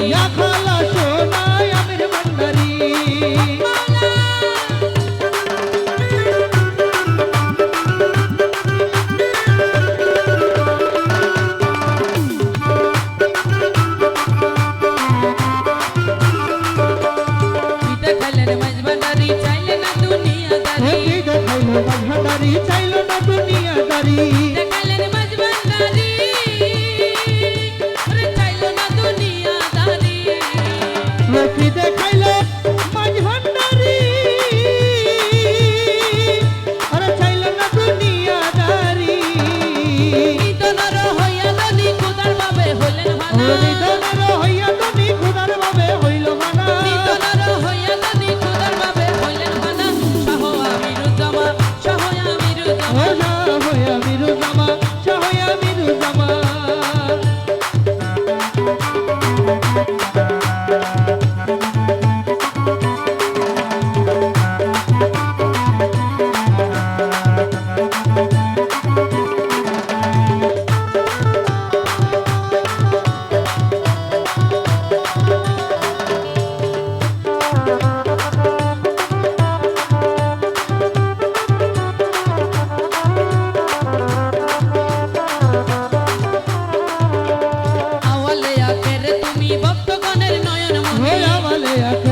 ইয়া খালা সোনাই আমির ভান্ডারি ভান্ডারি চাইলো না দুনিয়াদারি দেখালেন মাঝ ভান্ডারি ওরে চাইলো না দুনিয়াদারি রফি দেখাইলো মাঝ ভান্ডারি আরে চাইলো না দুনিয়াদারি নিদনর হইয়া ধনী খুদার ভাবে হলেন ভানা নিদনর হইয়া ধনী খুদার ভাবে হইল ভানা নিদনর হইয়া ধনী খুদার ভাবে হলেন ভানা শাহ আমিরুজ্জামা শাহ আমিরুজ্জামা হইয়া মিরুজামা শাহয়া মিরুজামা আওয়ালে আখের তুমি ভক্তগণের নয়ন মনি আওয়ালে আখের